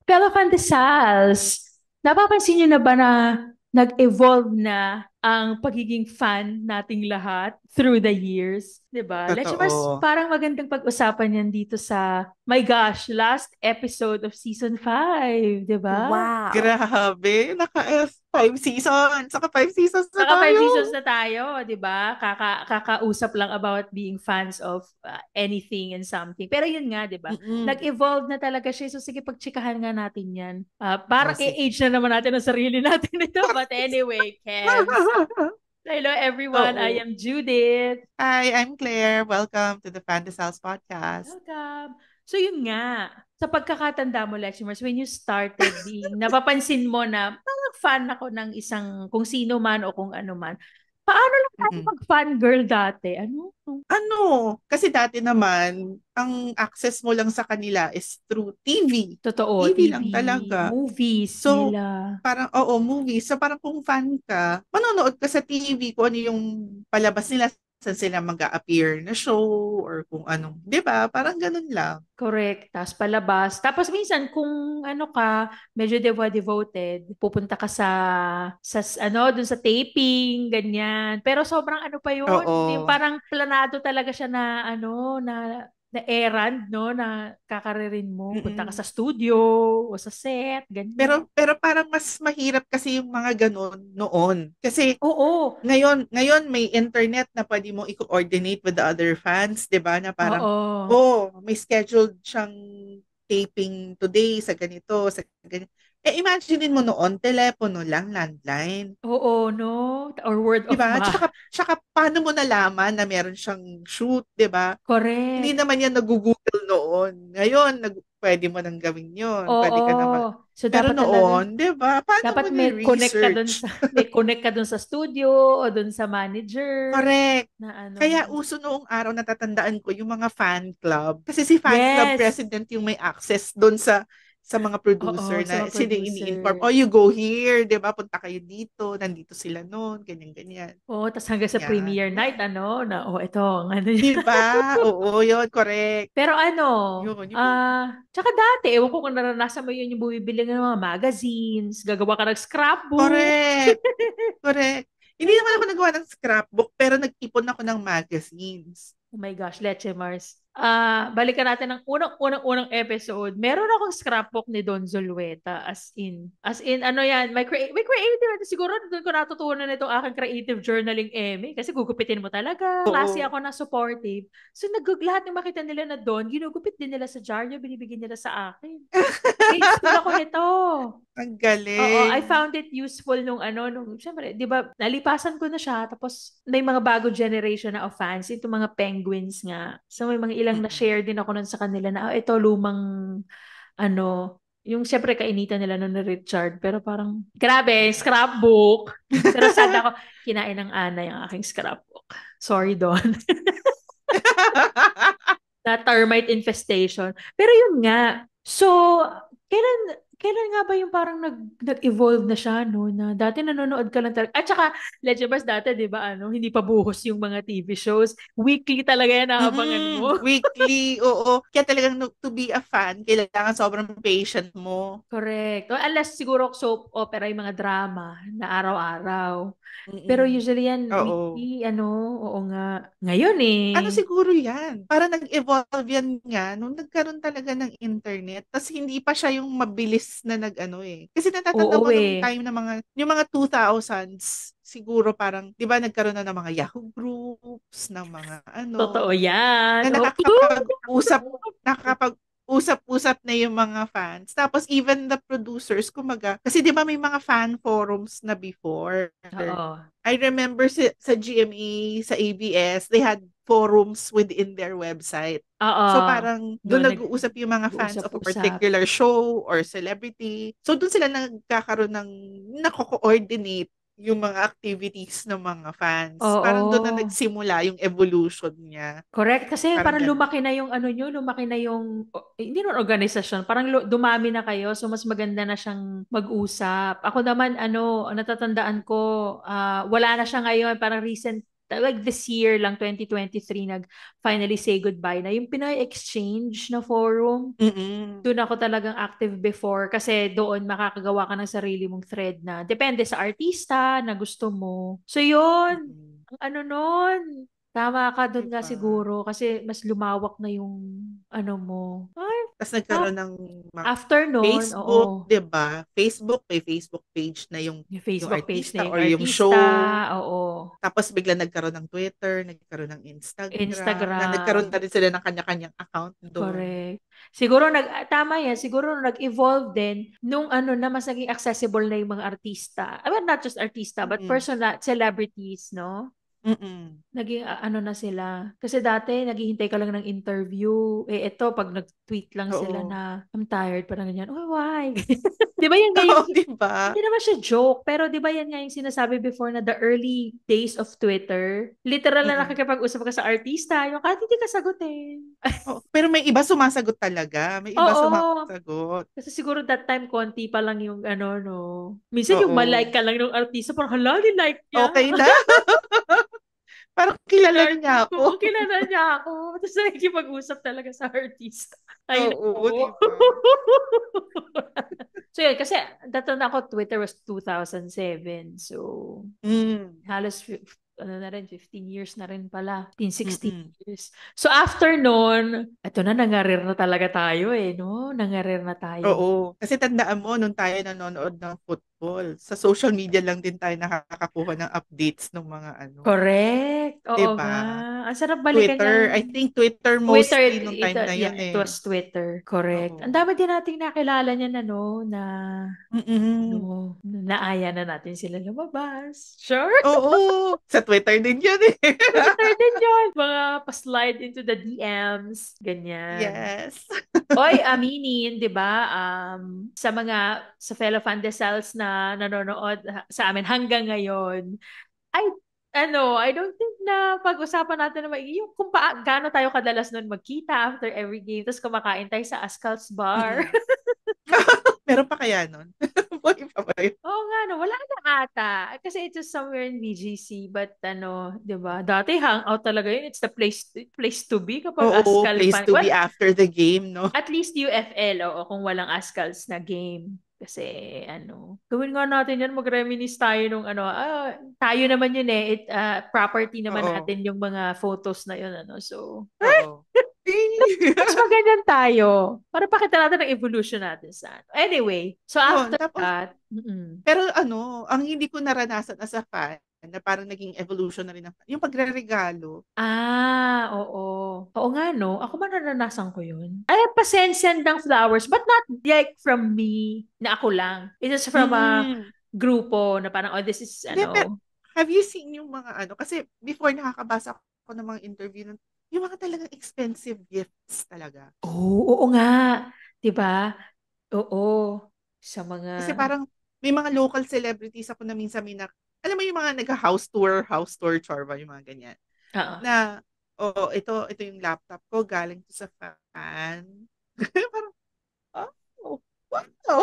Bella Fantasals, napapansin niyo na ba na nag-evolve na ang pagiging fan nating lahat through the years? 'Di ba? Let's mas Totoo. parang magandang pag-usapan yan dito sa, my gosh, last episode of season 5, 'di ba? Wow. Grabe. Five seasons. Saka 5 seasons na Naka five tayo. seasons na tayo, 'di ba? Kakausap lang about being fans of anything and something. Pero yun nga, 'di ba? Mm-mm. Nag-evolve na talaga siya. So sige, pagtsikahan nga natin 'yan. Oh, Parang sige. i-age na naman natin ang sarili natin ito. But anyway, Kevs. Hello everyone, I Oo. am Judith. Hi, I'm Claire. Welcome to the Fantasals podcast. Welcome. So yun nga, sa pagkakatanda mo, Leximers, when you started napapansin mo na parang fan ako ng isang, kung sino man o kung ano man. Paano lang tayo Mm-mm. mag-fangirl dati? Ano? Ano? Kasi dati naman, ang access mo lang sa kanila is through TV. Totoo, TV TV, lang talaga. movies So, nila. parang, oo, movies. So, parang kung fan ka, manonood ka sa TV kung ano yung palabas nila, saan sila mag-a-appear na show or kung anong, di ba? Parang ganun lang. Correct. Tapos palabas. Tapos minsan kung ano ka, medyo devoted, pupunta ka dun sa taping, ganyan. Pero sobrang ano pa yun, yung Oo. parang planado talaga siya na na errand, no, na kakaririn mo. Punta ka sa Mm-mm. studio o sa set, ganyan. Pero parang mas mahirap kasi yung mga ganun noon. Kasi Oo. ngayon may internet na pwede mo i-coordinate with the other fans, 'di ba? Na parang Oo. oh, may scheduled siyang taping today sa ganito, sa ganito. Eh imaginein mo noon, telepono lang, landline. Oo, no? Or word 'Di of ba? mouth. Tsaka paano mo nalaman na meron siyang shoot, 'di ba? Hindi Correct. naman yan nag-google noon. Ngayon, pwede mo nang gawin yon. Pwede ka na Oo. So Pero dapat talaga noon, 'di ba? Paano mo dapat ni-research? may connect ka dun sa studio o dun sa manager Correct. na Kaya ano. uso noong araw natatandaan ko yung mga fan club. Kasi si fan club Yes. president yung may access doon sa mga Oo, producer sa na mga sila yung ini-inform. producer. Oh, you go here, 'di ba? Punta kayo dito, nandito sila noon, ganyan ganyan. Oo, tas hanggang sa Yan. premiere night, Yan. na, ito, ang ano niya. 'Di ba? Oo, 'yun, correct. Pero ano, Yung mga tsaka dati, ewan ko kung naranasan mo yun, yung bumibili ng mga magazines, gagawa ka ng scrapbook. correct. Correct. Hindi naman ako nagawa ng scrapbook, pero nag-ipon ako ng magazines. Oh my gosh, Leche Mars. Balikan natin ang unang episode. Meron akong scrapbook ni Don Zulueta, as in. As in, ano yan, may creative. Siguro doon ko natutunan itong aking creative journaling, Emmy. Kasi gugupitin mo talaga. Klase Oo. ako na supportive. So, lahat ng makita nila na Don, ginugupit din nila sa jar niya, binibigyan nila sa akin. Grade school ako nito. Ang Oo, I galing. found it useful syempre, di ba, nalipasan ko na siya, tapos may mga bago generation na of fans, ito mga penguins nga. So may mga ilang Mm-mm. na-share din ako nun sa kanila na, ito lumang, ano, yung syempre kainitan nila nun ni Richard, pero parang, grabe, scrapbook. Pero sad ako, kinain ng Ana yung aking scrapbook. Sorry, Don. Na termite infestation. Pero yun nga, so, kailan nga ba yung parang nag-evolve na siya, no? Na dati nanonood ka lang talaga. At saka, Legibus dati, di ba, hindi pa buhos yung mga TV shows. Weekly talaga yan naabangan mo. Weekly, oo. Kaya talagang to be a fan, kailangan sobrang patient mo. Correct. O, unless siguro soap opera yung mga drama na araw-araw. Pero Mm-mm. usually yan, Oo. weekly, oo nga. Ngayon Ano eh. siguro yan? Para nag-evolve yan nga nung nagkaroon talaga ng internet. Tapos hindi pa siya yung mabilis na nag-ano eh. Kasi natatanda Oo ko nung eh. time na yung mga 2000s, siguro parang, di ba nagkaroon na ng mga Yahoo groups, ng mga Totoo ano, yan. na Oh. nakakapag-usap na yung mga fans. Tapos even the producers, kumaga, kasi di ba may mga fan forums na before. Oo. I remember sa GMA, sa ABS, they had forums within their website. Oo. So parang Doon doon nag-uusap yung mga fans of a nag-uusap-usap. particular show or celebrity. So doon sila nagkakaroon ng nako-coordinate yung mga activities ng mga fans. Parang doon na Oo. nagsimula yung evolution niya. Correct. Kasi Parang parang ganun. lumaki na yung lumaki na yung, hindi naman organisasyon, parang dumami na kayo, so mas maganda na siyang mag-usap. Ako naman, natatandaan ko, wala na siya ngayon, parang recent like this year lang, 2023, nag-finally say goodbye na. Yung Pinoy Exchange na forum, Mm-mm. doon ako talagang active before kasi doon makakagawa ka ng sarili mong thread na depende sa artista na gusto mo. So yun, Mm-mm. ang ano nun, tama ka doon nga Diba? siguro kasi mas lumawak na yung ano mo. Ay, Tapos ah, nagkaroon ng after nun, Facebook, oo. 'di ba? Facebook, may Facebook page na Yung yung Facebook page na artista yung or yung artista, show. oo. Tapos bigla nagkaroon ng Twitter, nagkaroon ng Instagram, na nagkaroon na Instagram, rin sila ng kanya-kanyang account doon. correct. Siguro tama yan, siguro nag-evolve din nung ano na mas naging accessible na yung mga artista. I mean, not just artista, but Mm-mm. personal, celebrities, no? Mm-mm. Naging ano na sila. Kasi dati, naghihintay ka lang ng interview. Eh, ito, pag nag-tweet lang sila Oo. na, I'm tired, parang ganyan. Oh, why? Di ba yan nga Oo, yung, 'di ba? hindi naman siya joke, pero di ba yan nga yung sinasabi before na the early days of Twitter, literal na Mm. nakikipag-usap ka sa artista, yung kahit hindi ka sagutin. Oo. Pero may iba sumasagot talaga. May iba Oo. sumasagot. Kasi siguro that time, konti pa lang yung ano, no. Minsan yung Oo. malike ka lang ng artista, parang hala, like niya. Okay na. Parang kilala Like, niya oo, ako. kilala niya ako. Tapos nakikipag-usap talaga sa artista. Ay, Oo, naku. 'di ba? So yun, kasi dato na ako, Twitter was 2007. So, Mm. halos ano na rin, 15 years na rin pala. 15, 16 Mm. years. So after nun, eto na, nangarir na talaga tayo eh, no? Nangarir na tayo. Oo. Kasi tandaan mo, nung tayo nanonood ng football, sa social media lang din tayo nakakakuha ng updates ng mga ano. Correct. Oo nga. 'Di ba? Ang sarap balikan Twitter. yan. I think Twitter Twitter, mostly nung ito, time na yeah, yun it eh. was Twitter. Correct. Ang Oo. dami din nating nakilala niyan, ano, na, Mm-mm. no, naaya na natin sila lumabas. Sure. Oo. Sa Twitter din yun eh. Twitter din yun. Mga pa-slide into the DMs. Ganyan. Yes. Oy, aminin, 'di ba? Sa sa fellow Fandesals na nanonood sa amin hanggang ngayon, I I don't think na pag-usapan natin na maigi yung kung gaano tayo kadalas nun magkita after every game tapos kumakain tayo sa Ascal's Bar. Mm-mm. Meron pa kaya nun? Buhay pa ba yun? Oo nga, no, wala na ata. Kasi it was somewhere in BGC. But 'di ba? Dati hangout talaga yun. It's the place to be kapag Oo, Ascal place fan. to Well, be after the game, no? at least UFL, oo, kung walang Ascals na game. Kasi, gawin nga natin yan, mag-reminisce tayo nung tayo naman yun eh, property naman Oo. natin yung mga photos na yun, so, Oo. mas maganyan tayo. Para pakita natin ang evolution natin sa ano. Anyway, so Yun, after tapos, that, pero ang hindi ko naranasan as a fan, na parang naging evolution na rin yung pagre-regalo. oo. Oo nga, no? Ako man naranasan ko yun. Ay, pasensyan ng flowers, but not like from me, na ako lang. It is from a Mm. grupo na parang, oh, this is, Hindi, pero have you seen yung mga kasi before nakakabasa ko ng mga interview nun, yung mga talagang expensive gifts talaga. oo nga. 'Di ba? Oo. Sa Kasi mga, parang may mga local celebrities ako na minsan alam mo yung mga house tour, chorba, yung mga ganyan. oo. Na, ito yung laptop ko, galing to sa fan. Parang, oh, wow.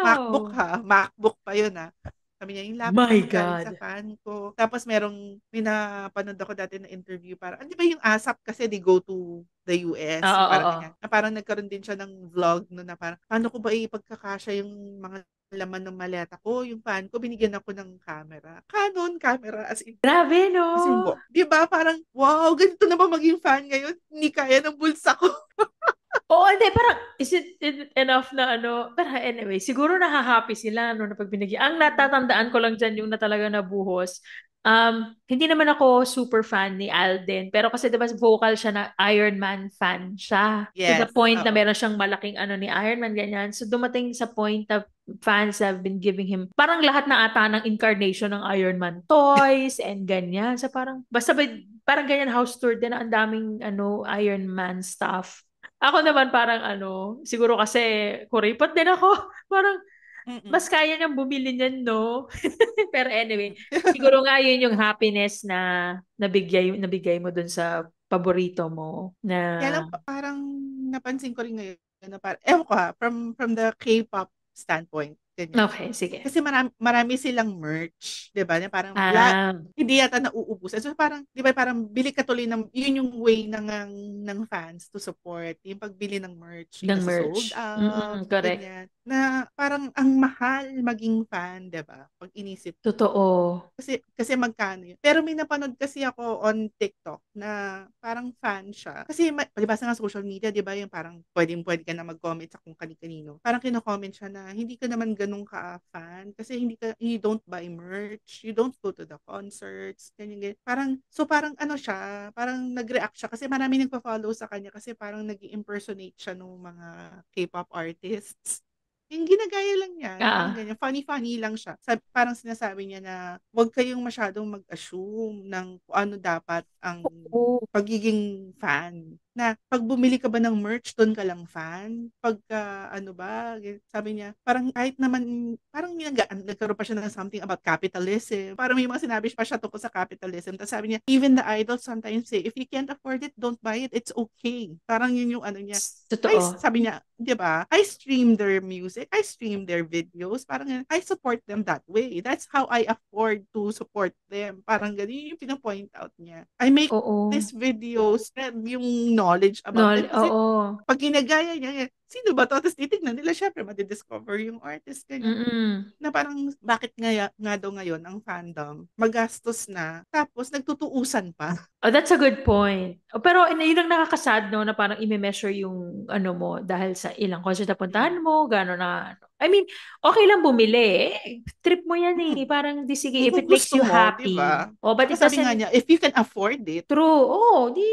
MacBook Wow! ha, MacBook pa yun ha. Sabi niya, yung laptop My ko galing sa God. fan ko. Tapos may napanood ako dati na interview. Parang, di ba yung ASAP kasi they go to the US, Oo, yung parang oo. ganyan. Na parang nagkaroon din siya ng vlog no, na parang, paano ko ba ipagkakasya yung mga laman ng maleta ko, yung fan ko, binigyan ako ng camera. Canon camera, Grabe, as in, no? di ba? Parang, wow, ganito na ba maging fan ngayon? Hindi kaya ng bulsa ko. Oo, hindi, parang, is it enough na pero anyway, siguro nahahappy sila, na pag binigyan. Ang natatandaan ko lang dyan yung na talaga nabuhos. Hindi naman ako super fan ni Alden, pero kasi diba vocal siya na Iron Man fan siya. To the Yes, point na oo. meron siyang malaking ni Iron Man, ganyan. So dumating sa point na fans have been giving him parang lahat na ata ng incarnation ng Iron Man toys and ganyan. So parang, basta parang ganyan house tour din na ang daming Iron Man stuff. Ako naman parang siguro kasi kuripot din ako. Parang Mm-mm. mas kaya niyang bumili niyan, no? Pero anyway, siguro nga yun yung happiness na nabigay mo dun sa paborito mo na Kaya lang parang napansin ko rin ngayon na parang, ewan ko ha, from the K-pop standpoint, Ganyan. Okay, sige. Kasi marami silang merch, 'di ba? Na parang Ah, hindi yata nauubusan. So parang 'di ba parang bili ka tuloy ng yun yung way ng fans to support yung pagbili ng merch, yung ng nasa-sold merch. out, Correct. ganyan. Na parang ang mahal maging fan, 'di ba? Pag inisip mo. Totoo. Kasi magkano yun. Pero may napanood kasi ako on TikTok na parang fan siya. Kasi palibasa nga social media, di ba, yung parang pwede ka na mag-comment sa kung kani-kanino. Parang kino-comment siya na hindi ka naman ganun ka-fan kasi you don't buy merch, you don't go to the concerts, ganyan, ganyan. Parang ano siya, parang nag-react siya kasi marami nagpa-follow sa kanya kasi parang nag-impersonate siya ng mga K-pop artists. Yung ginagaya lang niya, parang Ah, ganyan. Funny-funny lang siya. Parang sinasabi niya na huwag kayong masyadong mag-assume ng kung ano dapat ang oo. pagiging fan. Na pag bumili ka ba ng merch, doon ka lang fan? Pagka, ano ba, sabi niya, parang kahit naman, parang nagkaroon pa siya ng something about capitalism. Parang may mga sinabi pa siya tungkol sa capitalism. Tapos sabi niya, even the idols sometimes say, if you can't afford it, don't buy it. It's okay. Parang yun yung ano niya. Totoo. Sabi niya, di ba, I stream their music, I stream their videos, parang I support them that way. That's how I afford to support them. Parang ganun yung pinapoint out niya. I make Oo. these videos, yung knowledge No, about them. Kasi oo. pag ginagaya niya, sino ba to? Tapos titignan nila, syempre, madidiscover yung artist, ganyan Mm. na parang bakit nga daw ngayon ang fandom magastos na tapos nagtutuusan pa. Oh, that's a good point. Oh, pero yun ang nakakasad, no, na parang i-measure yung ano mo dahil sa ilang concert na puntahan Mm. mo, gano'n na, ano. I mean, okay lang bumili. Trip mo yan eh. Mm. Parang di sige, if Kung it makes gusto you mo, 'di happy. ba? Oh, but Tsaka it sabi nga doesn't, niya, if you can afford it, true. Oh, di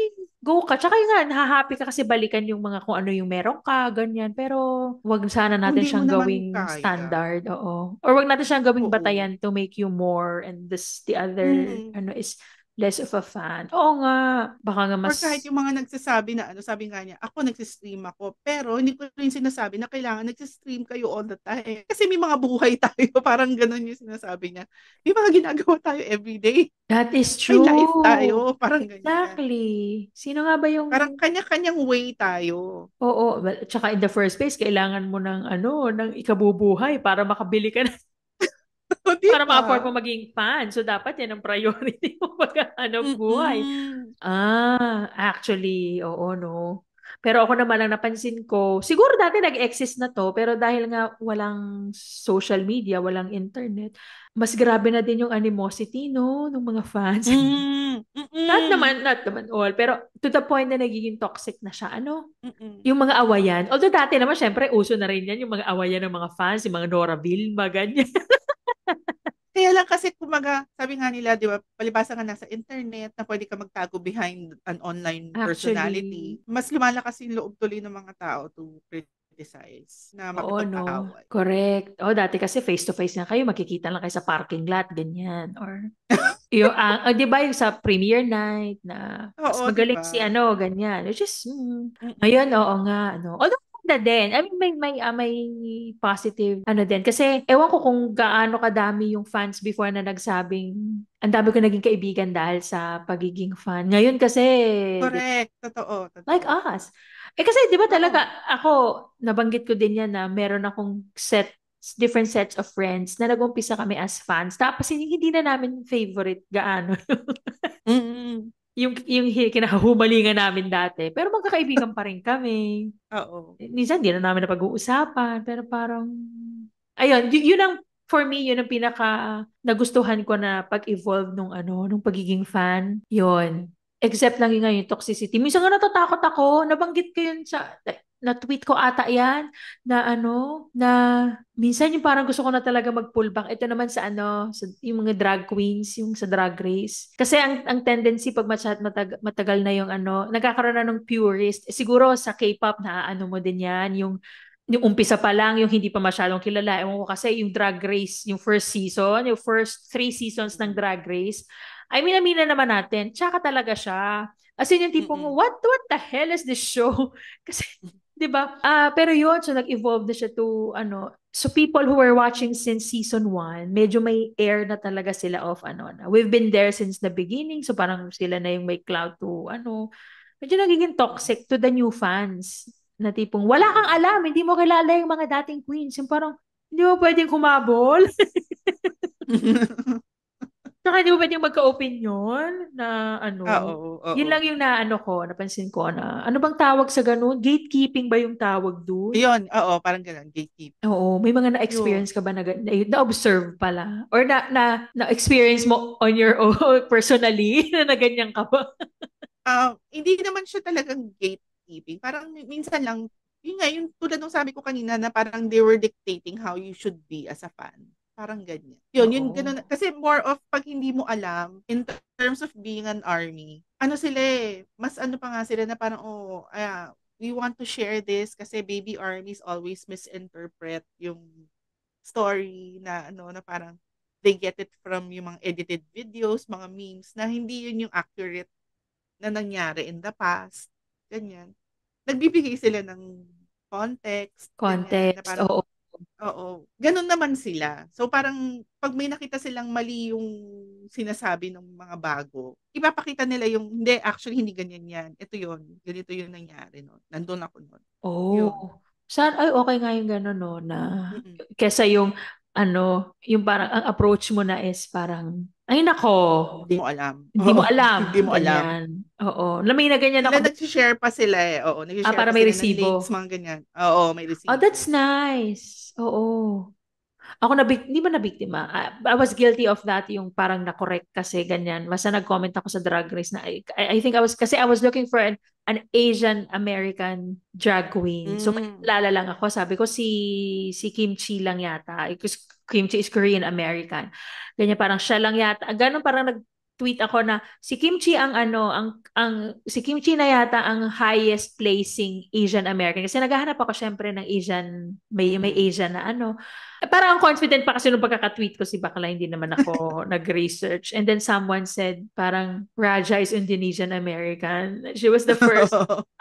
go ka. Tsaka yun nga, nahahappy ka kasi balikan yung mga kung ano yung meron ka, ganyan. Pero wag sana kung natin hindi mo siyang naman gawing kaya. standard. Oo. Or wag natin siyang gawing Oo. batayan to make you more and the other, Mm. ano, is less of a fan. Oo nga. Baka nga Or kahit mas yung mga nagsasabi na ano, sabi nga niya, ako nagsistream ako, pero hindi ko rin sinasabi na kailangan nagsistream kayo all the time. Kasi may mga buhay tayo, parang ganun yung sinasabi niya. May mga ginagawa tayo everyday. that is May life true. tayo, parang ganyan. Exactly. Sino nga ba Parang yung kanya-kanyang way tayo. Oo, well, tsaka in the first place, kailangan mo ng ano, ng ikabubuhay para makabili ka O, di para ma-afford ba? mo maging fan. So, dapat yan ang priority mo pagkahanap buhay. Mm-mm. Actually, oo, no. Pero ako naman ang napansin ko, siguro dati nag-exist na to, pero dahil nga walang social media, walang internet, mas grabe na din yung animosity, no, ng mga fans. Mm, mm, Not naman all, pero to the point na nagiging toxic na siya, ano? mm. Yung mga awayan. Although dati naman, syempre, uso na rin yan, yung mga awayan ng mga fans, yung mga Nora Vilma, ganyan. Kaya lang kasi kumaga, sabi nga nila, di ba, palibasa nga nasa internet na pwede ka magtago behind an online Actually, personality. Mas lumalakas yung loob tuloy ng mga tao to criticize, na oo, no. makipag-away. Correct. Oh, dati kasi face-to-face nga kayo, makikita lang kayo sa parking lot, ganyan. Or, yung, di ba yung sa premiere night na mas Oo, di magaling ba? si ano, ganyan. Which is, ngayon, Mm-mm. oo nga, ano. Although, maganda din. I mean, may positive, ano din. Kasi, ewan ko kung gaano kadami yung fans before na nagsabing, ang dami ko naging kaibigan dahil sa pagiging fan. Ngayon kasi, Correct. Totoo, like totoo. us. Eh kasi 'di ba talaga Oo. ako nabanggit ko din yan na meron akong different sets of friends na nag-umpisa kami as fans. Tapos hindi na namin favorite gaano Mm-mm. yung kinahumalingan namin dati. Pero magkakaibigan pa rin kami. Oo. Minsan hindi na namin napag-uusapan. Pero parang, ayun, yun ang, for me, yun ang pinaka nagustuhan ko na pag-evolve nung ano, nung pagiging fan. Yun. Except lang yun nga yung toxicity. Minsan nga natatakot ako. Nabanggit ko yun sa, na-tweet ko ata yan, na ano, na minsan yung parang gusto ko na talaga mag-pull back. Ito naman sa ano, sa, yung mga drag queens, yung sa drag race. Kasi ang tendency pag matagal na yung ano, nagkakaroon na ng purist. Siguro sa K-pop na ano mo din yan, yung umpisa pa lang, yung hindi pa masyadong kilala. Ewan ko kasi yung drag race, yung first season, yung first 3 seasons ng Mm-mm. drag race, I mean, aminin naman natin, tsaka talaga siya. As in, yung tipong, Mm-mm. what the hell is this show? Kasi, di ba? Pero yun, so nag-evolve na siya to, ano, so people who were watching since season 1, medyo may air na talaga sila of, ano, na. We've been there since the beginning, so parang sila na yung may cloud to, ano, medyo nagiging Mm-mm. toxic to the new fans. Na tipong, wala kang Mm-mm. alam, hindi mo kilala yung mga dating queens. Yung parang, Hindi mo pwedeng humabol. Tsaka hindi mo pwedeng magka-opinion na ano. Oo, Yun oo. lang yung naano ko, napansin ko na, ano bang tawag sa ganun? Gatekeeping ba yung tawag dun? Ayun, oo, parang gano'n, gatekeeping. Oo, may mga Yun. na-experience ka ba na-observe pala? Or na-experience mo on your own, personally, na ganyan ka ba? Hindi naman siya talagang gatekeeping. Parang minsan lang, yun nga, yung tulad ng sabi ko kanina na parang they were dictating how you should be as a fan. Parang ganyan. Yun, Oo. ganun. Kasi more of pag hindi mo alam, in terms of being an army, ano sila mas ano pa nga sila na parang, we want to share this kasi baby armies always misinterpret yung story na ano, na parang they get it from yung mga edited videos, mga memes, na hindi yun yung accurate na nangyari in the past, ganyan. Nagbibigay sila ng context, ganyan, na Context, parang, oo. oo, ganun naman sila. So parang, pag may nakita silang mali yung sinasabi ng mga bago, ipapakita nila yung, hindi, actually, hindi ganyan yan. Ito yun, ganito yung nangyari, no? Nandun ako nun. Yun. Oh. Ay, okay nga yung gano'n, no, na Mm-mm. kesa yung, yung parang, ang approach mo na is parang, ay nako, Hindi mo alam. hindi mo Oo, hindi alam, mo alam. ganyan. Oo. Lamang na ganyan Sila ako, nag-share pa sila eh. Oo, nag-share para pa may sila ng links, resibo. mga ganyan. Oo, may Oh, that's resibo. nice. Oo. Ako hindi ba nabiktima? I was guilty of that, yung parang na-correct kasi ganyan. Basta nag-comment ako sa Drag Race na I think kasi I was looking for an Asian American drag queen. So may Mm. lala lang ako. Sabi ko si Kim Chi lang yata. Because Kim Chi is Korean American. Ganyan parang siya lang yata. Ganun parang nag-tweet ako na si Kim Chi si Kim Chi na yata ang highest placing Asian American. Kasi naghahanap ako syempre ng Asian, may Mm-mm. Asian na parang ang confident pa kasi nung pagkaka-tweet ko si Bakla, hindi naman ako nag-research. And then someone said, parang Raja is Indonesian American. She was the first.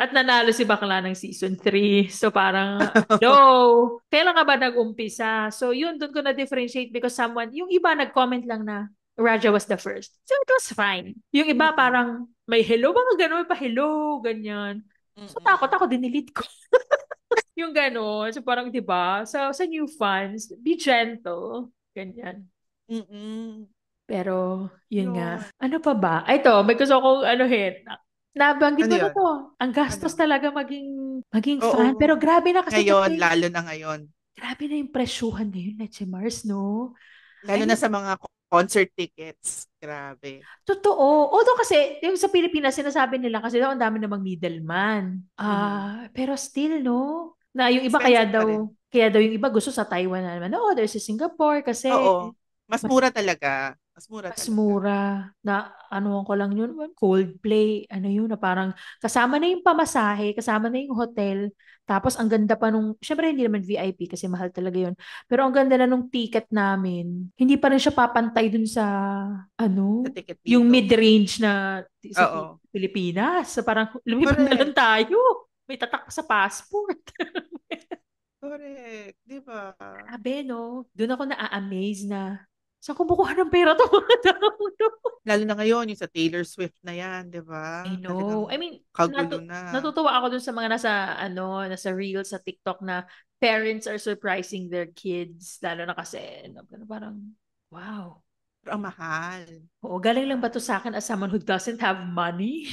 At nanalo si Bakla ng season 3. So parang, no. Kailan ka ba nag-umpisa? So yun, doon ko na-differentiate because yung iba nag-comment lang na Raja was the first. So it was fine. Yung iba Mm-mm. parang, may hello, mga gano'n, pa hello, ganyan. So takot Mm-mm. ako, dinilit ko. Yung gano'n. So parang, di ba, sa new fans, be gentle. Ganyan. Mm-mm. Pero, yun nga. Yun. Ano pa ba? Ay, ito, may gusto kong anuhin. Nabanggit Ano mo na yun? to. Ang gastos Ano? talaga maging fan. Pero Oo. grabe na kasi Ngayon, today. lalo na ngayon. Grabe na yung presyuhan ngayon, Leche Mars, no? I Lalo na mean, sa mga concert tickets. Grabe. totoo. Although kasi, yung sa Pilipinas, sinasabi nila kasi daw ang dami namang middleman. Mhm. Pero still, no? Na yung iba Expensive pa rin. kaya daw yung iba gusto sa Taiwan na naman. Oh, there's sa Singapore kasi Oo. Mas mas mura talaga. Mas mura mas talaga. mura. Na ano ko lang yun, Coldplay, ano yun, na parang kasama na yung pamasahe, kasama na yung hotel, tapos ang ganda pa syempre hindi naman VIP kasi mahal talaga yun, pero ang ganda na nung ticket namin, hindi pa rin siya papantay dun sa, Sa ano, ticket yung dito. mid-range na sa Oo. Pilipinas. So parang lumipad na lang Correct. tayo. May tatak pa sa passport. Correct. Di ba? Grabe, no? Doon ako na-amaze na saan kumukuha ng pera to mga tao to? Lalo na ngayon, yung sa Taylor Swift na yan, di I ba? know. I Talagang mean, kagulo na. natutuwa ako dun sa mga nasa Reels sa TikTok na parents are surprising their kids. Lalo na kasi, parang, wow. Pero ang mahal. Oo, galing lang ba to Mahal. sa akin as someone who doesn't have money?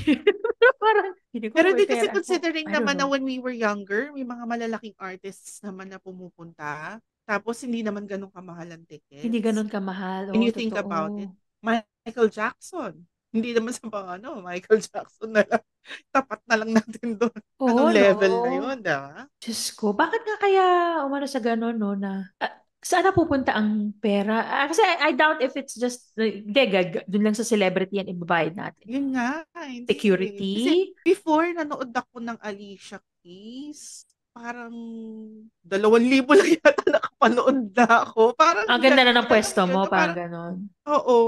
Parang, hindi ko Pero na may di kasi pera ako. considering I don't naman na know. when we were younger, may mga malalaking artists naman na pumupunta. Tapos hindi naman ganun kamahal ang Hindi tickets. ganun kamahal. When Oo, you think totoo. about it, Michael Jackson. Hindi naman sa mga Michael Jackson na lang. Tapat na lang natin doon. Oo, Anong no? level na yun, diba? Diyos ko, bakit nga kaya umano sa gano'n, no, na saan napupunta ang pera? Kasi I doubt if it's just, hindi, dun lang sa celebrity yan, ibabayad natin. Yun nga, hindi eh. Kasi Security? before, nanood ako ng Alicia Keys. Parang 2,000 lang yata nakapanood na ako. Parang Ang ganda na ganun, ng alam mo pwesto yun? mo, Na parang parang, gano'n. oo.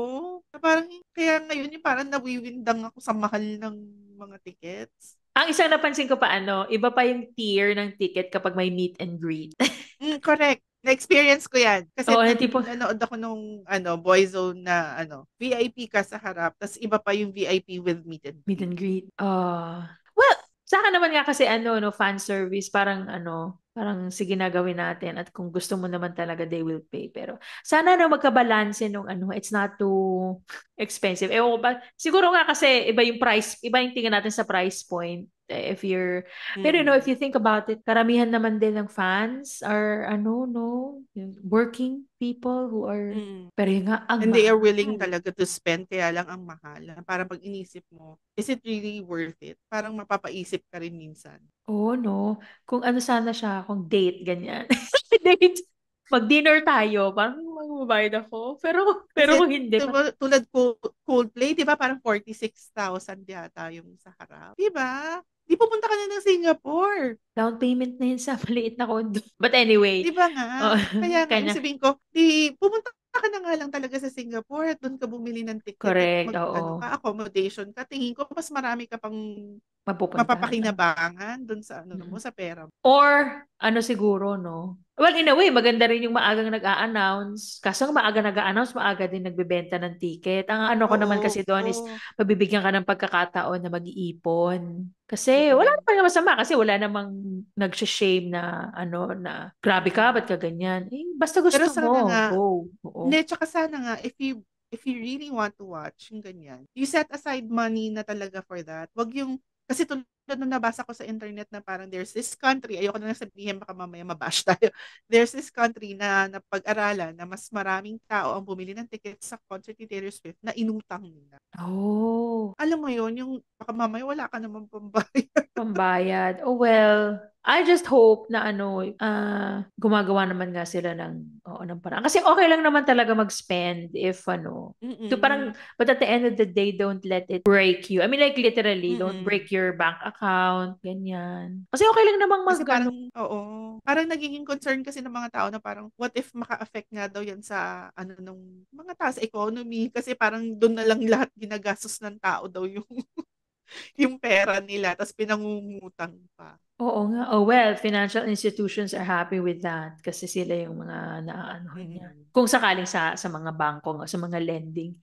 Na parang, kaya ngayon, yung parang nawiwindang ako sa mahal ng mga tickets. Ang isang napansin ko pa, iba pa yung tier ng ticket kapag may meet and greet. Correct. Na-experience ko yan. Kasi Oo, yung tipo, nanood ako nung Boyzone na VIP ka sa harap, tapos iba pa yung VIP with meet and meet greet. and greet. Well, sa akin naman nga kasi no, fan service, parang Parang sige na gawin natin at kung gusto mo naman talaga they will pay. Pero sana no magkabalanse nung ano, it's not too expensive. Ewan ko ba, siguro nga kasi iba yung price, iba yung tingin natin sa price point. If you're, pero if Mm. you think about it, karamihan naman din ng fans are ano, no, yung working people who are, Mm. pero yun nga, ang And they are willing mahal. talaga to spend, kaya lang ang mahal. Parang pag inisip mo, is it really worth it? Parang mapapaisip ka rin minsan. Oo, no. Kung ano sana siya, kung date, ganyan. Date. Mag-dinner tayo. Parang magbabayad ako. Pero Kasi kung hindi, diba, tulad ko, Coldplay, di ba parang 46,000 yata yung sa harap? Di ba? Di pupunta ka na ng Singapore. down payment na yun sa maliit na condo. But anyway, Di ba nga? oh, Kaya nga, ibig kanya. sabihin ko, di pumunta ka na nga lang talaga sa Singapore at doon ka bumili ng ticket at Correct, mag, ano oo. ka, accommodation ka. Tingin ko, mas marami ka pang Mapupuntahan. mapapakinabangan doon sa ano mo, Mm. sa pera mo. Or, ano siguro, no? Well, in a way, maganda rin yung maagang nag-a-announce. Kaso nga maaga nag-a-announce, maaga din nagbebenta ng ticket. Ang ano ko naman Oo. kasi doon is, Oo. mabibigyan ka ng pagkakataon na mag-iipon. Kasi, wala Mm-mm. naman masama. Kasi wala namang nag-shame na, ano, na, grabe ka, ba't Mm. ka ganyan? Eh, basta Pero gusto sana mo, nga, go. Oo. hindi, tsaka sana nga, if you really want to watch yung ganyan, you set aside money na talaga for that. Wag yung, kasi tulad nung nabasa ko sa internet na parang there's this country, ayoko na lang sabihin baka mamaya mabash tayo, there's this country na napag-aralan na mas maraming tao ang bumili ng tickets sa concert ni Taylor Swift na inutang nila. Oh. Alam mo yun, yung baka mamaya wala ka naman pambayad. Pambayad. Oh well, I just hope na ano, gumagawa naman nga sila ng, oo, ng paraan. Kasi okay lang naman talaga mag-spend if ano, to parang, Mm-mm. but at the end of the day, don't let it break you. I mean, like literally, don't Mm-mm. break your bank account, ganyan. Kasi okay lang namang mag, Kasi ano, parang, oo, parang nagiging concern kasi ng mga tao na parang, what if maka-affect nga daw yan sa, ano, nung mga tao sa economy? Kasi parang doon na lang lahat ginagastos ng tao daw yung, yung pera nila, tapos pinangungutang pa. oo nga. Oh well, financial institutions are happy with that kasi sila yung mga naaanuhan niya. Mm-mm. Kung sakaling sa mga bangko, sa mga lending.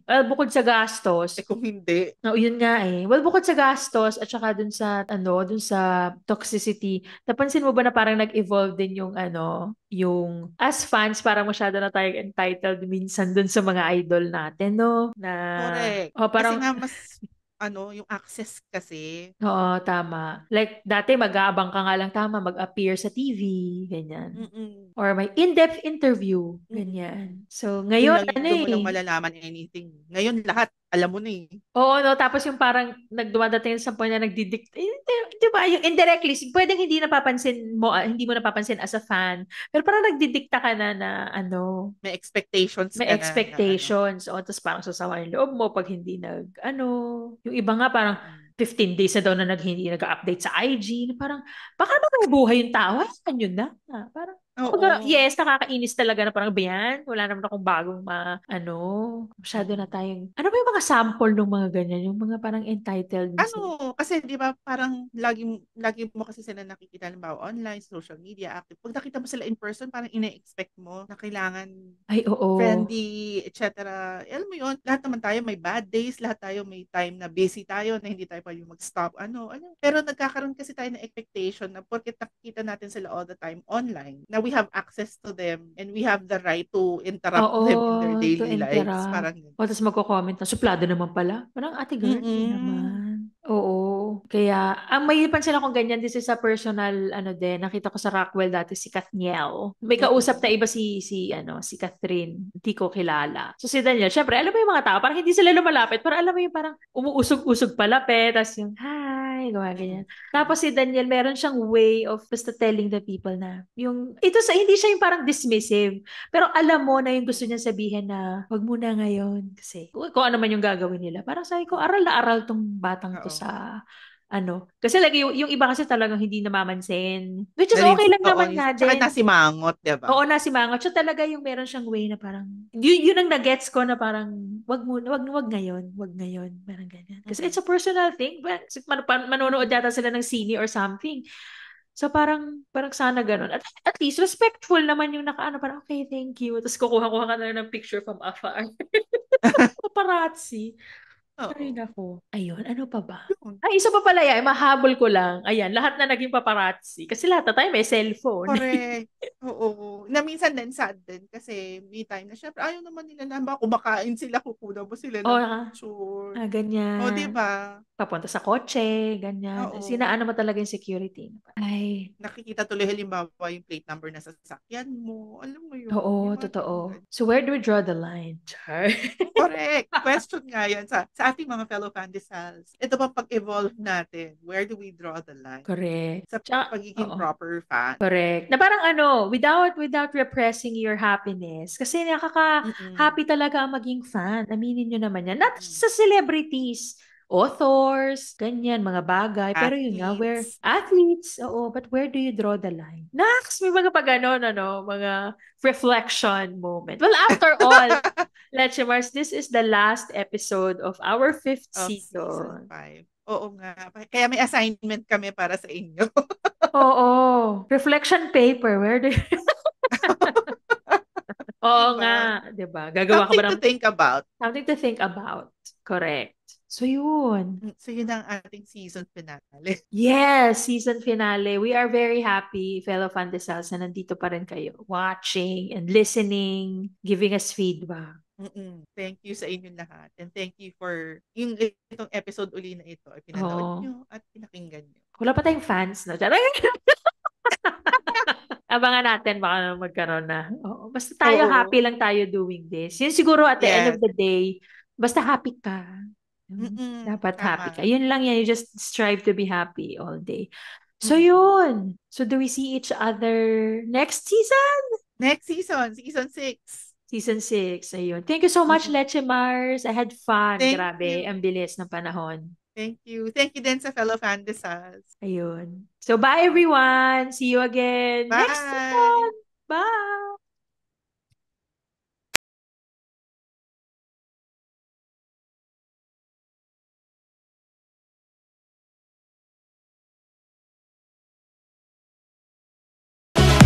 Well, bukod sa gastos, Eh kung hindi, oo, yun nga eh. Well, bukod sa gastos at saka dun sa ano, dun sa toxicity, napansin mo ba na parang nag-evolve din yung ano, yung as fans parang masyado na tayo entitled minsan dun sa mga idol natin, no? Na correct. oh, Kasi parang nga mas, ano, yung access kasi. oo, tama. Like dati mag-aabang ka nga lang tama mag-appear sa TV, ganyan. Mm-mm. Or may in-depth interview, Mm-mm. ganyan. So Yun ngayon lang, ano doon mo lang eh, malalaman anything. Ngayon lahat, alam mo na eh. oo, no? Tapos yung parang nagdumadating sa point na nagdidict, di ba? Yung indirectly, pwedeng hindi napapansin mo, hindi mo napapansin as a fan, pero parang nagdidikta ka na na ano, May expectations may ka na ano. expectations. O, tapos parang sasama yung loob mo pag hindi ano, yung iba nga parang Mm-mm. 15 days na daw na hindi nag-update sa IG, na parang, baka naman buhay yung tao, saan yun na? Parang, kumbaga, Oo. yes, nakakainis talaga na parang bayan. Wala naman akong bagong ano, masyado na Mm-mm. tayong, ano ba yung mga sample ng mga ganyan, yung mga parang entitled na sila. Ano, kasi 'di ba parang lagi mo kasi sila nakikita halimbawa online, social media, active. Pag nakita mo sila in person, parang ine-expect mo na kailangan Ay, oo. friendly, etc. Alam mo 'yun, lahat naman tayo may bad days, lahat tayo may time na busy tayo na hindi tayo pwedeng mag-stop ano. Pero nagkakaroon kasi tayo ng expectation na porket nakikita natin sila all the time online, na we have access to them and we have the right to interrupt Oo, them in their to daily lives, interrupt. parang ganun. O, tapos magko-comment na, suplado naman pala. Parang, ate girl, hindi Mm-mm. naman. Oo. Kaya, ang may pansin akong ganyan, this is a personal, ano din, nakita ko sa Rockwell dati, si Kathniel. May kausap Mm-mm. na iba si Catherine. Hindi ko kilala. So, si Daniel, syempre, alam mo yung mga tao, parang hindi sila lumalapit. Parang alam mo yung parang umuusog-usog palapit, tapos yung, hi, gawa ganyan. Mm. Tapos si Daniel, meron siyang way of basta telling the people na, yung, ito sa, hindi siya yung parang dismissive. Pero alam mo na yung gusto niya sabihin na, wag muna ngayon. Kasi kung ano man yung gagawin nila. Parang sabi ko, aral na aral tong batang to Oo. sa ano. Kasi lagi yung iba kasi talagang hindi namamansin. Which is Nalis, okay lang oo. naman nga Tsaka din. nasimangot, di ba? Oo, nasimangot. Siya talaga yung meron siyang way na parang, yun ang nagets ko na parang, wag muna, wag ngayon, wag ngayon. Parang ganyan. Kasi it's Mm-mm. a personal thing. Manonood Mm-mm. yata sila ng sine or something. So parang sana ganun. At least respectful naman yung nakaano, parang okay, thank you. Tapos kukuha-kuha ka na lang ng picture from afar. Paparazzi. Oo. Ay, nako. Ayun, ano pa ba? Yun. Ay, isa pa pala yan, mahabol ko lang. Ayan, lahat na naging paparazzi. Kasi lahat na tayo may cellphone. Correct. Oo. Na minsan din sad din kasi may time na syempre ayaw naman nila na ba kumakain sila, kukunan mo sila O, ng picture. O, di ganyan. ba? Papunta sa kotse, ganyan. Oo. Sinaano mo talaga yung security. Ay, Nakikita tuloy halimbawa yung plate number na sa sasakyan mo. Alam mo yun, oo, yung mga totoo. ganun. So, where do we draw the line? Char. Correct. Question nga yan sa ating mga fellow pandesals. Ito bang pag-evolve natin? Where do we draw the line? Correct. Sa Tsaka, pagiging oo. proper fan. Correct. Na parang ano, without repressing your happiness. Kasi Mm-mm. nakaka-happy talaga ang maging fan. Aminin nyo naman yan. Not Mm-mm. just sa celebrities, authors, ganyan, mga bagay. Pero yun nga, where, Athletes. athletes, oo, but where do you draw the line? Next, may mga pag ano, mga reflection moment. Well, after all, Leche Mars, this is the last episode of our fifth Of season season. 5. Oo nga. Kaya may assignment kami para sa inyo. Oo. Reflection paper, where do you... Oo nga, Diba? 'di ba? Gagawa ka ba Something to ng think about. something to think about? Correct. So yun. So yun ang ating season finale. Yes, season finale. We are very happy, fellow Fandesals, na nandito pa rin kayo, watching and listening, giving us feedback. Thank you sa inyong lahat. And thank you for yung itong episode uli na ito ay pinanood Oo. nyo at pinakinggan nyo. Wala pa tayong fans, no? Charot. Abangan natin, baka magkaroon na. Oo. Basta tayo, Oo. happy lang tayo doing this. Yun siguro at the end of Yes. the day, basta happy ka. Dapat happy ka. Tama. Yun lang yan. You just strive to be happy all day. So Mm-mm. yun. So do we see each other next season? Next season, season 6. Season 6. Ayun. Thank you so much, Mm-mm. Leche Mars. I had fun. Thank Grabe. you. Ang bilis ng panahon. Thank you. Thank you din sa fellow Fandesals. Ayun. So bye everyone. See you again next Bye!